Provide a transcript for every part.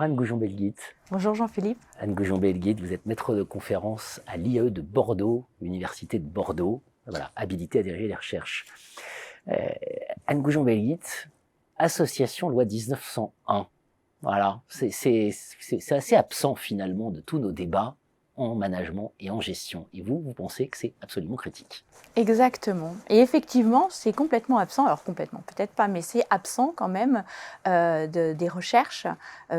Bonjour Anne Goujon-Belguit. Bonjour Jean-Philippe. Anne Goujon-Belguit, vous êtes maître de conférence à l'IAE de Bordeaux, Université de Bordeaux, voilà, habilitée à diriger les recherches. Anne Goujon-Belguit, association loi 1901. Voilà, c'est assez absent finalement de tous nos débats en management et en gestion. Et vous pensez que c'est absolument critique. Exactement. Et effectivement, c'est complètement absent, alors complètement, peut-être pas, mais c'est absent quand même des recherches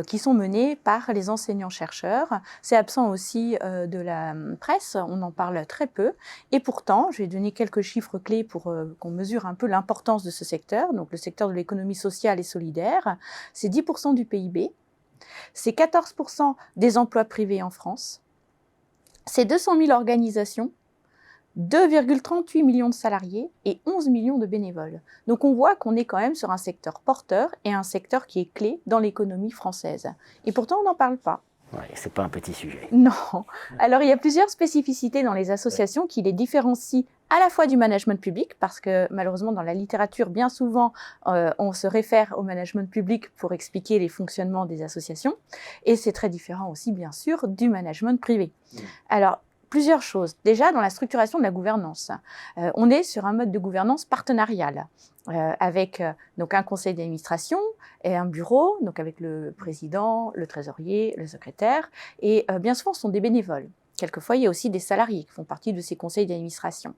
qui sont menées par les enseignants-chercheurs. C'est absent aussi de la presse, on en parle très peu. Et pourtant, je vais donner quelques chiffres clés pour qu'on mesure un peu l'importance de ce secteur. Donc le secteur de l'économie sociale et solidaire, c'est 10% du PIB, c'est 14% des emplois privés en France. C'est 200 000 organisations, 2,38 millions de salariés et 11 millions de bénévoles. Donc on voit qu'on est quand même sur un secteur porteur et un secteur qui est clé dans l'économie française. Et pourtant on n'en parle pas. Ouais, c'est pas un petit sujet. Non. Alors il y a plusieurs spécificités dans les associations qui les différencient à la fois du management public, parce que malheureusement dans la littérature, bien souvent, on se réfère au management public pour expliquer les fonctionnements des associations, et c'est très différent aussi, bien sûr, du management privé. Alors, plusieurs choses. Déjà, dans la structuration de la gouvernance, on est sur un mode de gouvernance partenariale, avec donc un conseil d'administration et un bureau, donc avec le président, le trésorier, le secrétaire, et bien souvent, ce sont des bénévoles. Quelquefois, il y a aussi des salariés qui font partie de ces conseils d'administration.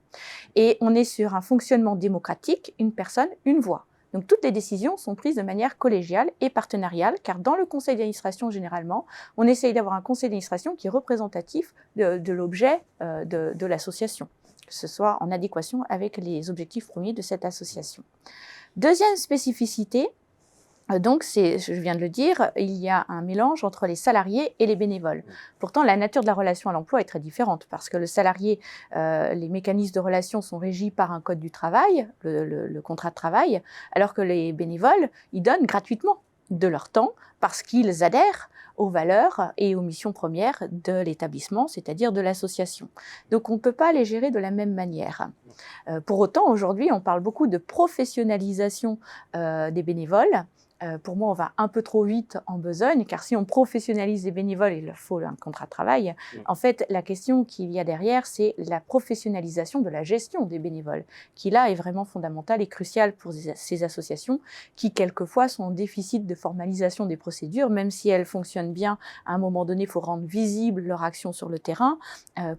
Et on est sur un fonctionnement démocratique, une personne, une voix. Donc toutes les décisions sont prises de manière collégiale et partenariale, car dans le conseil d'administration, généralement, on essaye d'avoir un conseil d'administration qui est représentatif de l'objet de l'association, que ce soit en adéquation avec les objectifs premiers de cette association. Deuxième spécificité, donc, je viens de le dire, il y a un mélange entre les salariés et les bénévoles. Pourtant, la nature de la relation à l'emploi est très différente parce que le salarié, les mécanismes de relation sont régis par un code du travail, le contrat de travail, alors que les bénévoles, ils donnent gratuitement de leur temps parce qu'ils adhèrent aux valeurs et aux missions premières de l'établissement, c'est-à-dire de l'association. Donc, on ne peut pas les gérer de la même manière. Pour autant, aujourd'hui, on parle beaucoup de professionnalisation des bénévoles. Pour moi, on va un peu trop vite en besogne, car si on professionnalise les bénévoles, il leur faut un contrat de travail. En fait, la question qu'il y a derrière, c'est la professionnalisation de la gestion des bénévoles, qui là est vraiment fondamentale et cruciale pour ces associations qui, quelquefois, sont en déficit de formalisation des procédures, même si elles fonctionnent bien, à un moment donné, il faut rendre visible leur action sur le terrain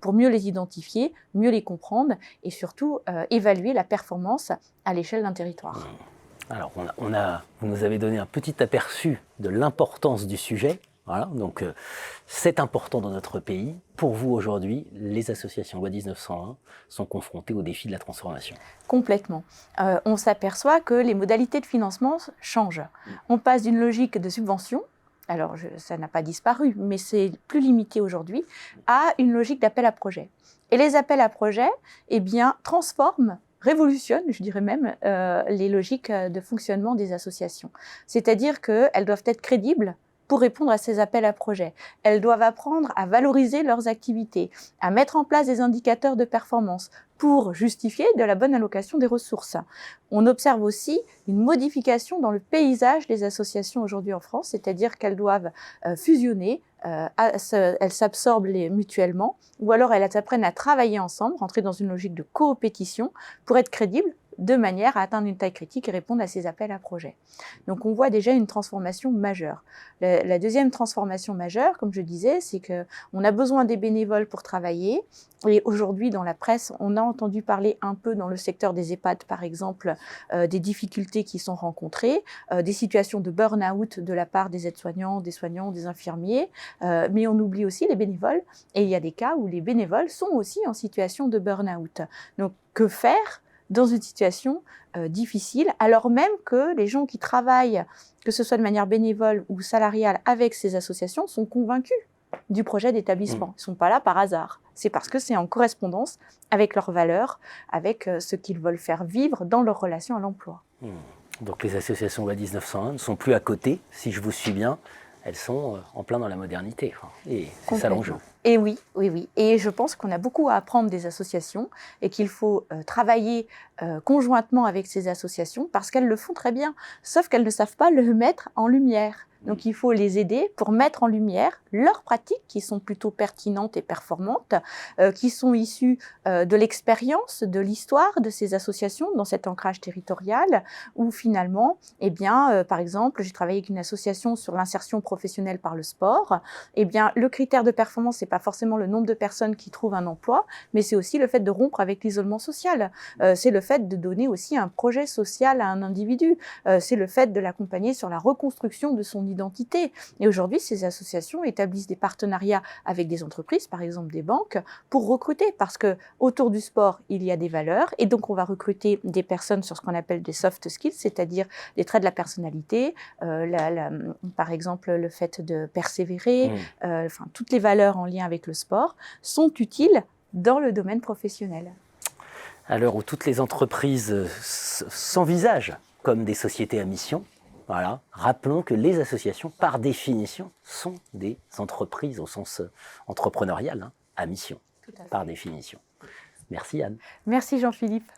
pour mieux les identifier, mieux les comprendre et surtout évaluer la performance à l'échelle d'un territoire. Alors, vous nous avez donné un petit aperçu de l'importance du sujet. Voilà, donc c'est important dans notre pays. Pour vous, aujourd'hui, les associations loi 1901 sont confrontées au défi de la transformation. Complètement. On s'aperçoit que les modalités de financement changent. On passe d'une logique de subvention, alors ça n'a pas disparu, mais c'est plus limité aujourd'hui, à une logique d'appel à projet. Et les appels à projet, eh bien, révolutionne, je dirais même, les logiques de fonctionnement des associations. C'est-à-dire qu'elles doivent être crédibles pour répondre à ces appels à projets. Elles doivent apprendre à valoriser leurs activités, à mettre en place des indicateurs de performance pour justifier de la bonne allocation des ressources. On observe aussi une modification dans le paysage des associations aujourd'hui en France, c'est-à-dire qu'elles doivent fusionner, elles s'absorbent mutuellement, ou alors elles apprennent à travailler ensemble, rentrer dans une logique de coopétition pour être crédibles, de manière à atteindre une taille critique et répondre à ces appels à projets. Donc on voit déjà une transformation majeure. La deuxième transformation majeure, comme je disais, c'est qu'on a besoin des bénévoles pour travailler. Et aujourd'hui, dans la presse, on a entendu parler un peu dans le secteur des EHPAD, par exemple, des difficultés qui sont rencontrées, des situations de burn-out de la part des aides-soignants, des soignants, des infirmiers, mais on oublie aussi les bénévoles. Et il y a des cas où les bénévoles sont aussi en situation de burn-out. Donc, que faire dans une situation difficile, alors même que les gens qui travaillent, que ce soit de manière bénévole ou salariale avec ces associations, sont convaincus du projet d'établissement. Ils ne sont pas là par hasard. C'est parce que c'est en correspondance avec leurs valeurs, avec ce qu'ils veulent faire vivre dans leur relation à l'emploi. Donc les associations loi 1901 ne sont plus à côté, si je vous suis bien, elles sont en plein dans la modernité. Et c'est ça l'enjeu. Et oui. Et je pense qu'on a beaucoup à apprendre des associations et qu'il faut travailler conjointement avec ces associations parce qu'elles le font très bien, sauf qu'elles ne savent pas le mettre en lumière. Donc il faut les aider pour mettre en lumière leurs pratiques qui sont plutôt pertinentes et performantes, qui sont issues de l'expérience, de l'histoire de ces associations dans cet ancrage territorial, où finalement, eh bien, par exemple, j'ai travaillé avec une association sur l'insertion professionnelle par le sport. Eh bien, le critère de performance, c'est pas forcément le nombre de personnes qui trouvent un emploi, mais c'est aussi le fait de rompre avec l'isolement social. C'est le fait de donner aussi un projet social à un individu. C'est le fait de l'accompagner sur la reconstruction de son identité. Et aujourd'hui, ces associations établissent des partenariats avec des entreprises, par exemple des banques, pour recruter, parce que autour du sport, il y a des valeurs, et donc on va recruter des personnes sur ce qu'on appelle des soft skills, c'est-à-dire des traits de la personnalité, par exemple le fait de persévérer, enfin toutes les valeurs en lien avec le sport sont utiles dans le domaine professionnel. À l'heure où toutes les entreprises s'envisagent comme des sociétés à mission, voilà, rappelons que les associations, par définition, sont des entreprises au sens entrepreneurial, à mission, par définition. Merci Anne. Merci Jean-Philippe.